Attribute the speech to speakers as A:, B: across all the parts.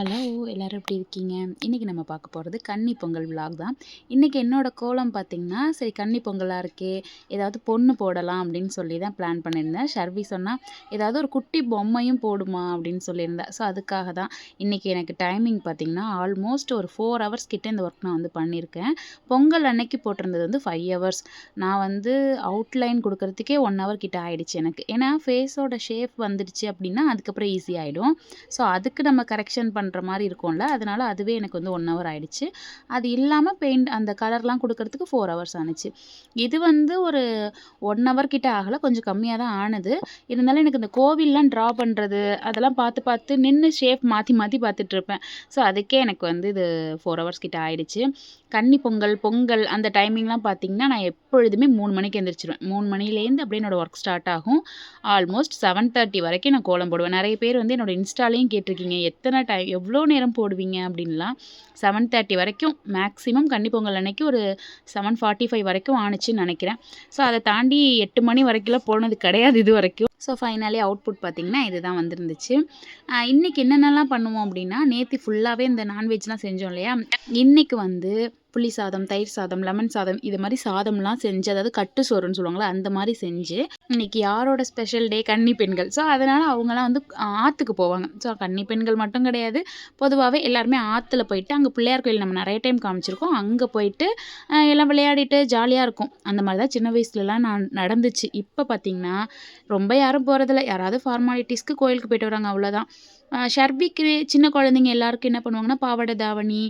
A: Hello! எல்லாரும் எப்படி இருக்கீங்க? இன்னைக்கு நம்ம பார்க்க போறது கன்னி பொங்கல் விலாக் தான். இன்னைக்கு என்னோட கோலம் பார்த்தீங்கன்னா, சரி கன்னி பொங்கலா இருக்கே! ஏதாவது பொண்ணு போடலாம் அப்படின்னு சொல்லி தான் பிளான் பண்ணியிருந்தேன். ஷர்வி சொன்னா, "ஏதாவது ஒரு குட்டி பொம்மையும் போடுமா" அப்படின்னு சொல்லியிருந்தா. ஸோ அதுக்காக தான் இன்னைக்கு எனக்கு டைமிங் பார்த்தீங்கன்னா, ஆல்மோஸ்ட் ஒரு 4 ஹவர்ஸ் கிட்ட இந்த ஒர்க் நான் வந்து பண்ணியிருக்கேன். பொங்கல் அன்னைக்கு போட்டிருந்தது வந்து 5 ஹவர்ஸ். நான் வந்து அவுட்லைன் குடுக்கறதுக்கே 1 ஹவர் கிட்ட ஆயிடுச்சு எனக்கு. ஏன்னா ஃபேஸோட ஷேப் வந்துடுச்சு அப்படின்னா, அதுக்கப்புறம் ஈஸி ஆயிடும். ஸோ அதுக்கு நம்ம கரெக்ஷன் பண்ற மாரி இருக்கும்ல. அதனால அதுவே எனக்கு வந்து 1 ஹவர் ஆயிடுச்சு. அது இல்லாம பெயிண்ட் அந்த கலர்லாம் குடுக்கறதுக்கு 4 ஹவர்ஸ் ஆனுச்சு. இது வந்து ஒரு 1 ஹவர் கிட்ட ஆகல. கொஞ்சம் கம்மியா தான் ஆனது. இருந்தாலும் எனக்கு இந்த கோவில்லாம் ட்ரா பண்றது, அதெல்லாம் பார்த்து பார்த்து நின்னு ஷேப் மாத்தி மாத்தி பார்த்துட்டுருப்பேன். ஸோ அதுக்கே எனக்கு வந்து இது 4 ஹவர்ஸ் கிட்ட ஆயிடுச்சு. கன்னி பொங்கல், பொங்கல் அந்த டைமிங்லாம் பார்த்தீங்கன்னா, நான் எப்பொழுதுமே 3 மணிக்கு எந்திரிச்சுருவேன். 3 மணிலேருந்து அப்படியே என்னோட ஒர்க் ஸ்டார்ட் ஆகும். ஆல்மோஸ்ட் 7:30 வரைக்கும் நான் கோலம் போடுவேன். நெறைய பேர் வந்து என்னோட இன்ஸ்டாலயும் கேட்டிருக்கீங்க. எவ்வளோ நேரம் போடுவீங்க அப்படின்லாம். 7:30 வரைக்கும் மேக்ஸிமம் கன்னி பொங்கல் அன்னைக்கு ஒரு 7:45 வரைக்கும் ஆனுச்சுன்னு நெனைக்கிறேன். ஸோ அத தாண்டி 8 மணி வரைக்கும்லாம் போனது கிடையாது இதுவரைக்கும். ஸோ ஃபைனலி அவுட்புட் பார்த்தீங்கன்னா, இதுதான் வந்திருந்துச்சு. இன்னைக்கு என்னென்னலாம் பண்ணுவோம் அப்படின்னா, நேத்தி ஃபுல்லாவே இந்த நான்வெஜ்லாம் செஞ்சோம் இல்லையா? இன்னைக்கு வந்து புளி சாதம், தயிர் சாதம், லெமன் சாதம் இது மாரி சாதம்லாம் செஞ்சு, அதாவது கட்டு சோறுன்னு சொல்லுவாங்கல்ல, அந்த மாரி செஞ்சு, இன்னைக்கு யாரோட ஸ்பெஷல் டே? கன்னி பெண்கள். ஸோ அதனால அவங்கலாம் வந்து ஆத்துக்கு போவாங்க. ஸோ கன்னி பெண்கள் மட்டும் கிடையாது. பொதுவாவே எல்லாருமே ஆத்துல போயிட்டு, அங்க பிள்ளையார் கோயில் நம்ம நெறைய டைம் காமிச்சிருக்கோம். அங்க போயிட்டு எல்லாம் விளையாடிட்டு ஜாலியா இருக்கும். அந்த மாரி தான் சின்ன வயசுலலாம் நடந்துச்சு. இப்ப பார்த்தீங்கன்னா, ரொம்ப யாரும் போறதில்ல. யாராவது ஃபார்மாலிட்டீஸ்க்கு கோயிலுக்கு போயிட்டு வராங்க அவ்வளோதான். ஷர்விக்கு சின்ன குழந்தைங்க எல்லாருக்கும் என்ன பண்ணுவாங்கன்னா, பாவாடை தாவணி,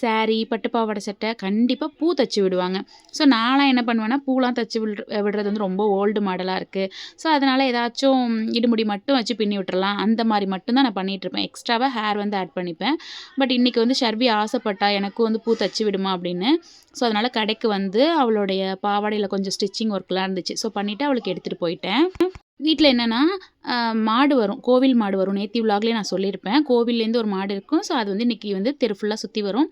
A: சாரி, பட்டு பாவாடை சட்டை கண்டிப்பா பூ தச்சு விடுவாங்க. ஸோ நான்லாம் என்ன பண்ணுவேன்னா, பூலாம் தச்சு விடுறது வந்து ரொம்ப ஓல்டு மாடலா இருக்கு. ஸோ அதனால ஏதாச்சும் இடுமுடி மட்டும் வச்சு பின்னி விட்டுறலாம். அந்த மாரி மட்டும் தான் நான் பண்ணிட்டுருப்பேன். எக்ஸ்ட்ராவா ஹேர் வந்து ஆட் பண்ணிப்பேன். பட் இன்னைக்கு வந்து ஷர்வி ஆசைப்பட்டா, எனக்கும் வந்து பூ தச்சு விடுமா அப்படின்னு. ஸோ அதனால கடைக்கு வந்து அவளுடைய பாவாடையில கொஞ்சம் ஸ்டிச்சிங் ஒர்க்லாம் இருந்துச்சு. ஸோ பண்ணிட்டு அவளுக்கு எடுத்துட்டு போயிட்டேன். வீட்ல என்னன்னா, மாடு வரும். கோவில் மாடு வரும். நேத்தி விலாக்லயே நான் சொல்லியிருப்பேன். கோவில்லேருந்து ஒரு மாடு இருக்கும். ஸோ அது வந்து இன்னைக்கு வந்து தெரு ஃபுல்லா சுத்தி வரும்.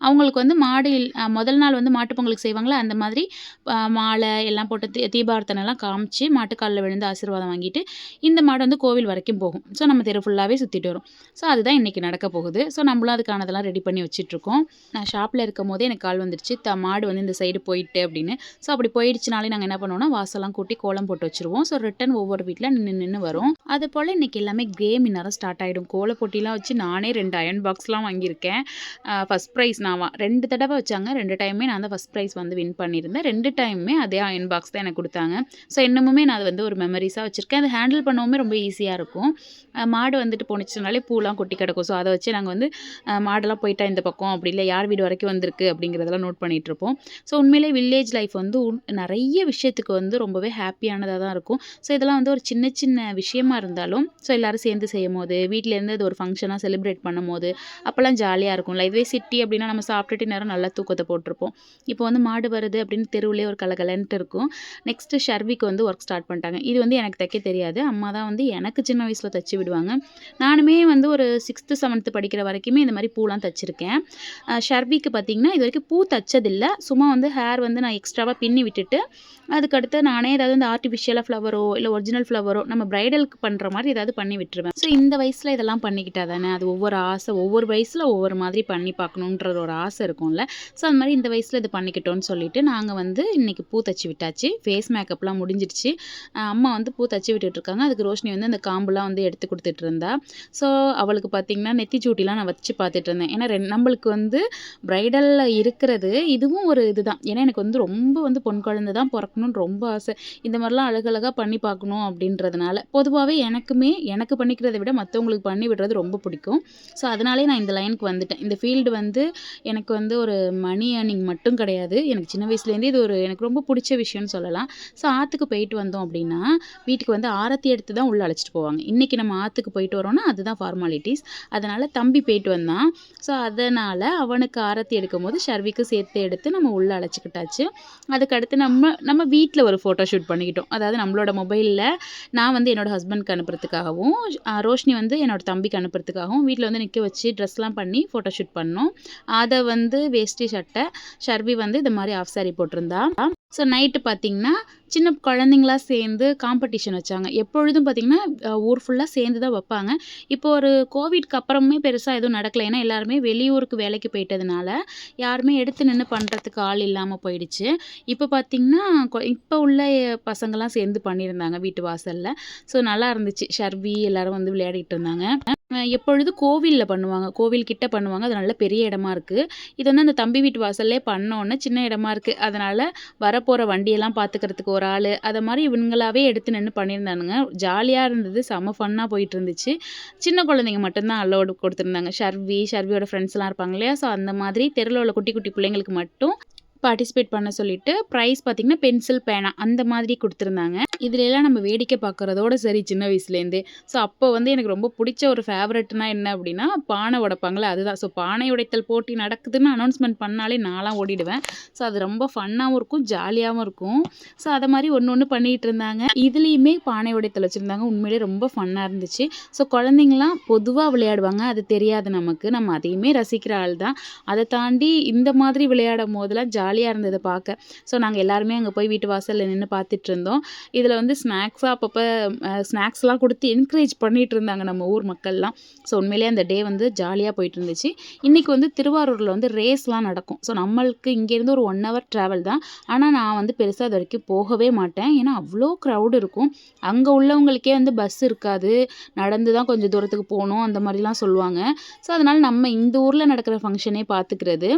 A: அவங்களுக்கு வந்து மாடு முதல் நாள் வந்து மாட்டு பொங்கலுக்கு செய்வாங்கல்ல, அந்த மாதிரி மாலை எல்லாம் போட்டு தீபார்த்தனைலாம் காமிச்சு, மாட்டு கால்ல விழுந்து ஆசீர்வாதம் வாங்கிட்டு, இந்த மாடு வந்து கோவில் வரைக்கும் போகும். ஸோ நம்ம தெரு ஃபுல்லாவே சுத்திட்டு வரும். ஸோ அதுதான் இன்னைக்கு நடக்க போகுது. ஸோ நம்மளும் அதுக்கானதெல்லாம் ரெடி பண்ணி வச்சுட்ருக்கோம். நான் ஷாப்ல இருக்கும்போதே எனக்கு கால் வந்துருச்சு. மாடு வந்து இந்த சைடு போயிட்டு அப்படின்னு. ஸோ அப்படி போயிடுச்சுனாலே நாங்க என்ன பண்ணுவோம்னா, வாசல்லாம் கூட்டி கோலம் போட்டு வச்சுருவோம். ஸோ ரிட்டர்ன் ஒவ்வொரு வீட்ல நின்னு வரும். அதுபோல இன்னைக்கு எல்லாமே கேம் இந்நேரம் ஸ்டார்ட் ஆயிடும். கோல போட்டிலாம் வச்சு நானே 2 அயர்ன் பாக்ஸ்லாம் வாங்கியிருக்கேன். ஃபர்ஸ்ட் ப்ரைஸ் நான் 2 தடவ வச்சாங்க. 2 டைமுமே நான் தான் ஃபர்ஸ்ட் ப்ரைஸ் வந்து வின் பண்ணியிருந்தேன். 2 டைமுமே அதே அயர்ன் பாக்ஸ் தான் எனக்கு குடுத்தாங்க. ஸோ இன்னமுமே நான் அது வந்து ஒரு மெமரீஸா வச்சிருக்கேன். அது ஹேண்டில் பண்ணவுமே ரொம்ப ஈஸியா இருக்கும். மாடு வந்துட்டு போணுச்சுனாலே பூலாம் கொட்டி கிடக்கும். ஸோ அத வச்சு நாங்க வந்து மாடெல்லாம் போயிட்டா இந்த பக்கம், அப்படி இல்ல யார் வீடு வரைக்கும் வந்திருக்கு அப்படிங்கிறதெல்லாம் நோட் பண்ணிட்டுருப்போம். ஸோ உண்மையிலே வில்லேஜ் லைஃப் வந்து நெறைய விஷயத்துக்கு வந்து ரொம்பவே ஹேப்பியானதா தான் இருக்கும். ஸோ இதெல்லாம் வந்து ஒரு சின்ன சின்ன விஷயமா இருந்தாலும், ஸோ எல்லாரும் சேர்ந்து செய்யும்போது, வீட்லேருந்து அது ஒரு ஃபங்க்ஷனா செலிப்ரேட் பண்ணும்போது, அப்போலாம் ஜாலியா இருக்கும்ல. இதுவே சிட்டி அப்படின்னா நம்ம சாப்பிட்டுட்டு நேரம் நல்லா தூக்கத்த போட்டுருப்போம். இப்போ வந்து மாடு வருது அப்படின்னு தெருவுலயே ஒரு கலகலன்ட்டு இருக்கும். நெக்ஸ்ட்டு ஷர்விக்கு வந்து ஒர்க் ஸ்டார்ட் பண்ணிட்டாங்க. இது வந்து எனக்கு தைக்க தெரியாது. அம்மா தான் வந்து எனக்கு சின்ன வயசுல தச்சு விடுவாங்க. நானுமே வந்து ஒரு 6த், 7த் படிக்கிற வரைக்குமே இந்த மாரி பூலாம் தச்சிருக்கேன். ஷர்விக்கு பார்த்தீங்கன்னா, இதுவரைக்கும் பூ தச்சதில்ல. சும்மா வந்து ஹேர் வந்து நான் எக்ஸ்ட்ராவா பின்னி விட்டுட்டு, அதுக்கடுத்து நானே ஏதாவது இந்த ஆர்டிஃபிஷியலா ஃப்ளவரோ, இல்ல ஒரிஜினல் ஃப்ளவரோ நம்ம பிரைடலுக்கு பண்ற மாரி ஏதாவது பண்ணி விட்டுருவேன். ஸோ இந்த வயசுல இதெல்லாம் பண்ணிக்கிட்டா தானே, அது ஒவ்வொரு ஆசை. ஒவ்வொரு வயசுல ஒவ்வொரு மாதிரி பண்ணி பார்க்கணுன்ற ஒரு ஆசை இருக்கும்ல. ஸோ அந்த மாரி இந்த வயசுல இது பண்ணிக்கிட்டோம்னு சொல்லிட்டு, நாங்க வந்து இன்னைக்கு பூ தச்சு விட்டாச்சு. ஃபேஸ் மேக்கப்லாம் முடிஞ்சிடுச்சு. அம்மா வந்து பூ தச்சு விட்டுட்டுருக்காங்க. அதுக்கு ரோஷினி வந்து அந்த காம்புலாம் வந்து எடுத்து குடுத்துட்டு இருந்தா. ஸோ அவளுக்கு பார்த்தீங்கன்னா, நெத்தி சூட்டிலாம் நான் வச்சு பார்த்துட்டு இருந்தேன். ஏன்னா நம்மளுக்கு வந்து பிரைடல்ல இருக்கிறது இதுவும் ஒரு இதுதான். ஏன்னா எனக்கு வந்து ரொம்ப வந்து பொண் குழந்தை தான் பொறக்கணும்னு ரொம்ப ஆசை. இந்த மாரிலாம் அழகழகா பண்ணி பார்க்கணும் அப்படின்றதுனால. பொதுவாவே எனக்கு பண்ணிக்கிறத விட மத்தவங்களுக்கு பண்ணி விடுறது ரொம்ப பிடிக்கும். ஸோ அதனாலேயே நான் இந்த லைனுக்கு வந்துட்டேன். இந்த ஃபீல்டு வந்து எனக்கு வந்து ஒரு மணி ஏர்னிங் மட்டும் கிடையாது. எனக்கு சின்ன வயசுலேருந்தே இது ஒரு எனக்கு ரொம்ப பிடிச்ச விஷயம்னு சொல்லலாம். ஸோ ஆத்துக்கு போயிட்டு வந்தோம் அப்படின்னா, வீட்டுக்கு வந்து ஆரத்தி எடுத்து தான் உள்ள அழைச்சிட்டு போவாங்க. இன்னைக்கு நம்ம ஆத்துக்கு போயிட்டு வரோம்னா, அதுதான் ஃபார்மாலிட்டீஸ். அதனால தம்பி போயிட்டு வந்தான். ஸோ அதனால அவனுக்கு ஆரத்தி எடுக்கும்போது ஷர்விக்கு சேர்த்து எடுத்து நம்ம உள்ள அழைச்சிக்கிட்டாச்சு. அதுக்கடுத்து நம்ம வீட்ல ஒரு ஃபோட்டோ ஷூட் பண்ணிக்கிட்டோம். அதாவது நம்மளோட மொபைல்ல நான் வந்து என்னோட ஹஸ்பண்ட்க்கு அனுப்புறதுக்காகவும், ரோஷினி வந்து என்னோட தம்பிக்கு அனுப்புறதுக்காகவும் வீட்ல வந்து நிக்க வச்சு ட்ரெஸ்லாம் பண்ணி ஃபோட்டோ ஷூட் பண்ணோம். அத வந்து வேஷ்டி சட்டை, ஷர்வி வந்து இந்த மாரி ஆஃப் சாரி போட்டிருந்தா. ஸோ நைட்டு பார்த்தீங்கன்னா, சின்ன குழந்தைங்களா சேர்ந்து காம்படிஷன் வச்சாங்க. எப்பொழுதும் பார்த்தீங்கன்னா, ஊர் ஃபுல்லா சேர்ந்து தான் வப்பாங்க. இப்போ ஒரு கோவிட்க்கு அப்புறமே பெருசா எதுவும் நடக்கல. ஏன்னா எல்லாருமே வெளியூருக்கு வேலைக்கு போயிட்டதுனால, யாருமே எடுத்து நின்னு பண்றதுக்கு ஆள் இல்லாம போயிடுச்சு. இப்ப பார்த்தீங்கன்னா, இப்ப உள்ள பசங்கலாம் சேர்ந்து பண்ணியிருந்தாங்க வீட்டு வாசல்ல. ஸோ நல்லா இருந்துச்சு. ஷர்வி எல்லாரும் வந்து விளையாடிட்டு இருந்தாங்க. எப்பொழுதும் கோவில்ல பண்ணுவாங்க. கோவில் கிட்ட பண்ணுவாங்க. அது நல்ல பெரிய இடமா இருக்கு. இது வந்து அந்த தம்பி வீட்டு வாசல்லே பண்ணோன்னே சின்ன இடமா இருக்கு. அதனால வரப்போற வண்டியெல்லாம் பார்த்துக்கிறதுக்கு ஒரு ஆளு, அத மாரி இவங்களாவே எடுத்து நின்னு பண்ணியிருந்தானுங்க. ஜாலியா இருந்தது. செம்ம ஃபன்னா போயிட்டு இருந்துச்சு. சின்ன குழந்தைங்க மட்டும் தான் அலோடு குடுத்துருந்தாங்க. ஷர்வியோட ஃப்ரெண்ட்ஸ்லாம் இருப்பாங்க இல்லையா? ஸோ அந்த மாதிரி தெருவுல உள்ள குட்டி குட்டி பிள்ளைங்களுக்கு மட்டும் பார்ட்டிசிபேட் பண்ண சொல்லிட்டு, ப்ரைஸ் பார்த்தீங்கன்னா, பென்சில், பேனா அந்த மாதிரி குடுத்துருந்தாங்க. இதுலலாம் நம்ம வேடிக்கை பார்க்குறதோட சரி சின்ன வயசுலேருந்தே. ஸோ அப்போ வந்து எனக்கு ரொம்ப புடிச்ச ஒரு ஃபேவரைட்னா என்ன அப்டின்னா, பானை உடைப்பாங்கல்ல அதுதான். ஸோ பானை உடைத்தல் போட்டி நடக்குதுன்னு அனௌன்ஸ்மென்ட் பண்ணாலே நான்லாம் ஓடிடுவேன். ஸோ அது ரொம்ப ஃபன்னாவும் இருக்கும், ஜாலியாவும் இருக்கும். ஸோ அத மாரி ஒண்ணு ஒண்ணு பண்ணிட்டு இருந்தாங்க. இதுலயுமே பானை உடைத்தல் வச்சிருந்தாங்க. உண்மையிலேயே ரொம்ப ஃபன்னா இருந்துச்சு. ஸோ குழந்தைங்கலாம் பொதுவா விளையாடுவாங்க. அது தெரியாது நமக்கு. நம்ம அதையுமே ரசிக்கிற ஆள் தான். அத தாண்டி இந்த மாதிரி விளையாடும்போதெல்லாம் ஜாலியா இருந்தது பார்க்க. ஸோ நாங்க எல்லாருமே அங்க போய் வீட்டு வாசல்ல நின்னு பார்த்துட்டு இருந்தோம். இதுல வந்து ஸ்நாக்ஸா அப்பப்ப ஸ்நாக்ஸ்லாம் குடுத்து என்கரேஜ் பண்ணிட்டு இருந்தாங்க நம்ம ஊர் மக்கள்லாம். ஸோ உண்மையிலேயே அந்த டே வந்து ஜாலியா போயிட்டு இருந்துச்சு. இன்னைக்கு வந்து திருவாரூர்ல வந்து ரேஸ்லாம் நடக்கும். ஸோ நம்மளுக்கு இங்கேருந்து ஒரு 1 ஹவர் டிராவல் தான். ஆனா நான் வந்து பெருசா இதுவரைக்கும் போகவே மாட்டேன். ஏன்னா அவ்ளோ கிரவுட் இருக்கும். அங்க உள்ளவங்களுக்கே வந்து பஸ் இருக்காது. நடந்து தான் கொஞ்சம் தூரத்துக்கு போணும். அந்த மாரிலாம் சொல்லுவாங்க. ஸோ அதனால நம்ம இந்த ஊர்ல நடக்கிற ஃபங்ஷனே பார்த்துக்கிறது.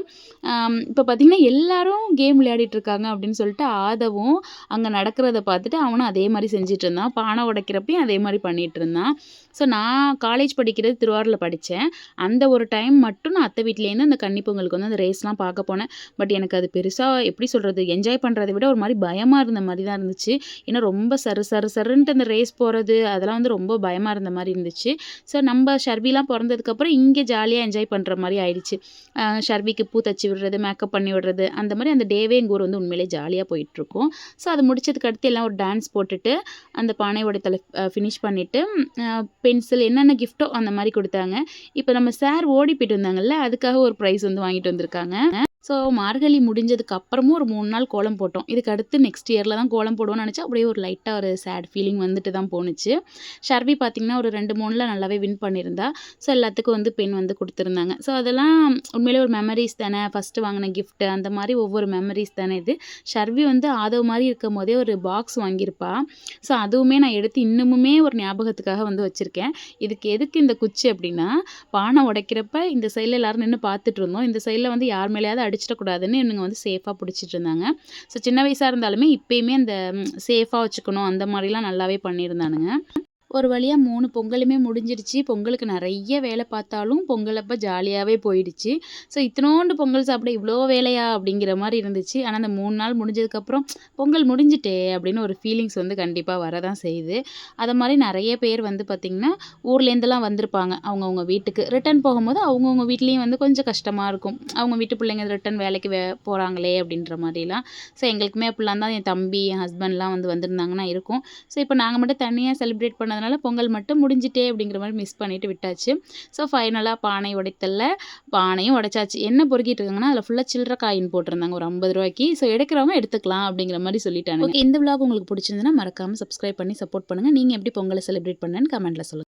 A: இப்ப பார்த்தீங்கன்னா, எல்லாரும் கேம் விளையாடிட்டு இருக்காங்க அப்படின்னு சொல்லிட்டு ஆதவும் அங்க நடக்கிறத பார்த்துட்டு அவனும் அதே மாரி செஞ்சுட்டு இருந்தான். பானை உடைக்கிறப்பயும் அதே மாரி பண்ணிட்டு இருந்தான். ஸோ நான் காலேஜ் படிக்கிறது திருவாரூர்ல படிச்சேன். அந்த ஒரு டைம் மட்டும் நான் அத்தை வீட்லேருந்து அந்த கன்னி பொங்கலுக்கு வந்து அந்த ரேஸ்லாம் பார்க்க போனேன். பட் எனக்கு அது பெருசா எப்படி சொல்றது? என்ஜாய் பண்றத விட ஒரு மாரி பயமா இருந்த மாரி தான் இருந்துச்சு. ஏன்னா ரொம்ப சரு சரு சருன்ட்டு அந்த ரேஸ் போறது, அதெல்லாம் வந்து ரொம்ப பயமா இருந்த மாரி இருந்துச்சு. ஸோ நம்ப ஷர்விலாம் பொறந்ததுக்கப்புறம் இங்க ஜாலியா என்ஜாய் பண்ற மாரி ஆயிடுச்சு. ஷர்விக்கு பூ தச்சு விடுறது, மேக்கப் பண்ணி விடுறது, அந்த மாரி அந்த டேவே எங்க ஊர் வந்து உண்மையிலேயே ஜாலியா போயிட்டுருக்கும். ஸோ அது முடிச்சதுக்கு அடுத்து எல்லாம் ஒரு டான்ஸ் போட்டுட்டு, அந்த பானை உடைத்தல ஃபினிஷ் பண்ணிட்டு, பென்சில் என்னென்ன கிஃப்ட்டோ அந்த மாரி குடுத்தாங்க. இப்ப நம்ம சார் ஓடி போயிட்டு வந்தாங்கல்ல, அதுக்காக ஒரு பிரைஸ் வந்து வாங்கிட்டு வந்திருக்காங்க. ஸோ மார்கழி முடிஞ்சதுக்கு அப்புறமும் ஒரு 3 நாள் கோலம் போட்டோம். இதுக்கு அடுத்து நெக்ஸ்ட் இயர்ல தான் கோலம் போடுவோம்னு நெனச்சா, அப்படியே ஒரு லைட்டா ஒரு சேட் ஃபீலிங் வந்துட்டு தான் போணுச்சு. ஷர்வி பார்த்தீங்கன்னா, ஒரு 2, 3ல நல்லாவே வின் பண்ணியிருந்தா. ஸோ எல்லாத்துக்கும் வந்து பென் வந்து குடுத்துருந்தாங்க. ஸோ அதெல்லாம் உண்மையிலேயே ஒரு மெமரீஸ் தானே. ஃபர்ஸ்ட்டு வாங்குன கிஃப்ட் அந்த மாரி ஒவ்வொரு மெமரீஸ் தானே இது. ஷர்வி வந்து ஆதவ் மாரி இருக்கும்போதே ஒரு பாக்ஸ் வாங்கியிருப்பா. ஸோ அதுவுமே நான் எடுத்து இன்னமுமே ஒரு ஞாபகத்துக்காக வந்து வச்சிருக்கேன். எதுக்கு இந்த குச்சி அப்டின்னா, பானை உடைக்கிறப்ப இந்த சைட்ல எல்லாரும் நின்னு பார்த்துட்டு இருந்தோம். இந்த சைட்ல வந்து யார் மேலயாவது அடிச்சிடக்கூடாதுன்னு இவனுங்க வந்து சேஃபா புடிச்சிட்டு இருந்தாங்க. ஸோ சின்ன வயசா இருந்தாலுமே இப்பயுமே அந்த சேஃபா வச்சுக்கணும் அந்த மாரிலாம் நல்லாவே பண்ணியிருந்தானுங்க. ஒரு வழியா 3 பொங்கலுமே முடிஞ்சிருச்சு. பொங்கலுக்கு நெறைய வேல பார்த்தாலும், பொங்கல் அப்ப ஜாலியாவே போயிடுச்சு. ஸோ இத்துணூண்டு பொங்கல் சாப்பிட இவ்ளோ வேலையா? அப்படிங்கிற மாரி இருந்துச்சு. ஆனா அந்த 3 நாள் முடிஞ்சதுக்கப்புறம், பொங்கல் முடிஞ்சுட்டே அப்படின்னு ஒரு ஃபீலிங்ஸ் வந்து கண்டிப்பா வரதான் செய்யுது. அத மாரி நெறைய பேர் வந்து பார்த்தீங்கன்னா, ஊர்லேருந்துலாம் வந்திருப்பாங்க. அவங்கவங்க வீட்டுக்கு. ரிட்டர்ன் போகும்போது அவங்கவங்க வீட்லயும் வந்து கொஞ்சம் கஷ்டமா இருக்கும். அவங்க வீட்டு பிள்ளைங்க ரிட்டர்ன் வேலைக்கு போறாங்களே அப்படின்ற மாரிலாம். ஸோ எங்களுக்குமே அப்படிலாம் தான் என் தம்பி, என் ஹஸ்பண்ட்லாம் வந்து வந்திருந்தாங்கன்னா இருக்கும். ஸோ இப்ப நாங்க மட்டும் தனியா செலிப்ரேட் பண்ணதுனால பொங்கல் மட்டும் முடிஞ்சுட்டே அப்படிங்கிற மாரி மிஸ் பண்ணிட்டு விட்டாச்சு. ஸோ ஃபைனலா பானை உடைத்தல்ல பானையும் உடைச்சாச்சு. என்ன பொறுக்கிட்டு இருக்காங்கன்னா, அதில ஃபுல்லா சில்லற காயின் போட்டிருந்தாங்க ஒரு ரூ. 50க்கு. ஸோ எடுக்கிறவங்க எடுத்துக்கலாம் அப்படிங்கிற மாரி சொல்லிட்டானுங்க. ஓகே இந்த விளாக் உங்களுக்கு பிடிச்சிருந்ததுன்னா மறக்காம சப்ஸ்கிரைப் பண்ணி சப்போர்ட் பண்ணுங்க. நீங்க எப்படி பொங்கல செலிப்ரேட் பண்ணேன்னு கமெண்ட்ல சொல்லுங்க.